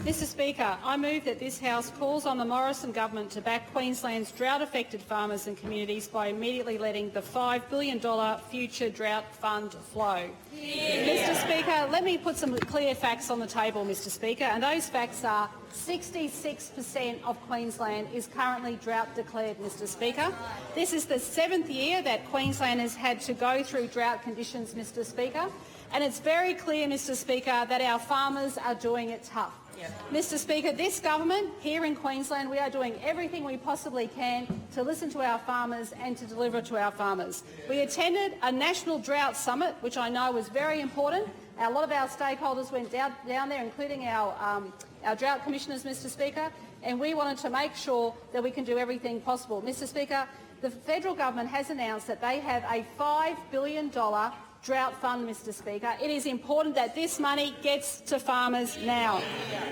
Mr Speaker, I move that this House calls on the Morrison government to back Queensland's drought-affected farmers and communities by immediately letting the $5 billion future drought fund flow. Mr Speaker, let me put some clear facts on the table, Mr Speaker, and those facts are 66% of Queensland is currently drought declared, Mr Speaker. This is the 7th year that Queensland has had to go through drought conditions, Mr Speaker, and it's very clear, Mr Speaker, that our farmers are doing it tough. Mr Speaker, this government here in Queensland, we are doing everything we possibly can to listen to our farmers and to deliver to our farmers. We attended a national drought summit, which I know was very important. A lot of our stakeholders went down there, including our drought commissioners, Mr Speaker, and we wanted to make sure that we can do everything possible. Mr Speaker, the federal government has announced that they have a $5 billion drought fund, Mr Speaker. It is important that this money gets to farmers now.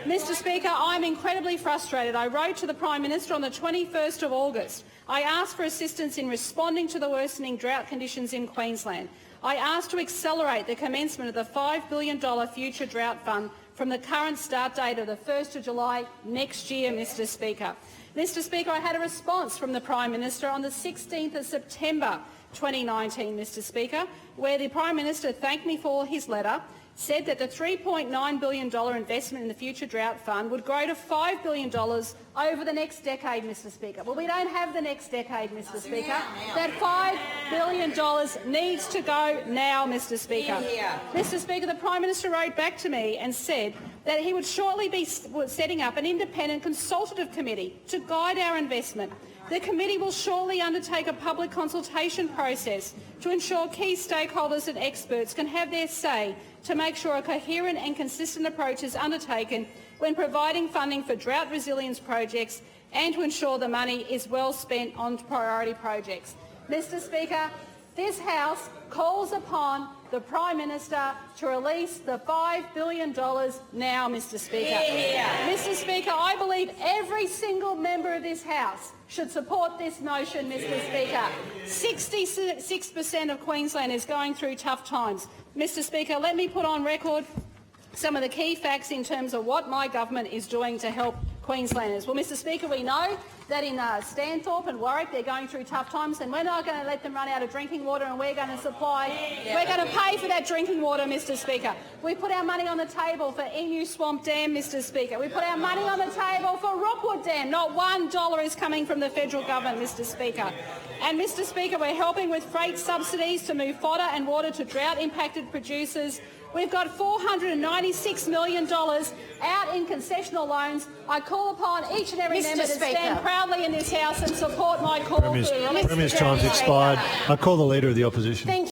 Mr Speaker, I'm incredibly frustrated. I wrote to the Prime Minister on the 21st of August. I asked for assistance in responding to the worsening drought conditions in Queensland. I asked to accelerate the commencement of the $5 billion future drought fund from the current start date of the 1st of July next year, Mr Speaker. Mr Speaker, I had a response from the Prime Minister on the 16th of September 2019, Mr Speaker, where the Prime Minister thanked me for his letter, said that the $3.9 billion investment in the future drought fund would grow to $5 billion over the next decade, Mr Speaker. Well, we don't have the next decade, Mr Speaker. That $5 billion needs to go now, Mr Speaker. Mr Speaker, the Prime Minister wrote back to me and said that he would shortly be setting up an independent consultative committee to guide our investment. The committee will shortly undertake a public consultation process to ensure key stakeholders and experts can have their say to make sure a coherent and consistent approach is undertaken when providing funding for drought resilience projects and to ensure the money is well spent on priority projects. Mr Speaker, this House calls upon the Prime Minister to release the $5 billion now, Mr Speaker. Mr Speaker, I believe every single member of this House should support this motion, Mr Speaker. 66% of Queensland is going through tough times. Mr Speaker, let me put on record some of the key facts in terms of what my government is doing to help Queenslanders. Well, Mr Speaker, we know that in Stanthorpe and Warwick they're going through tough times, and we're not going to let them run out of drinking water, and we're going to we're going to pay for that drinking water, Mr Speaker. We put our money on the table for Emu Swamp Dam, Mr Speaker. We put our money on the table for Rookwood Dam. Not $1 is coming from the federal government, Mr Speaker. And Mr Speaker, we're helping with freight subsidies to move fodder and water to drought-impacted producers. We've got $496 million out in concessional loans. I call upon each and every member to stand proudly in this House and support my call. Premier's time's expired. I call the Leader of the Opposition.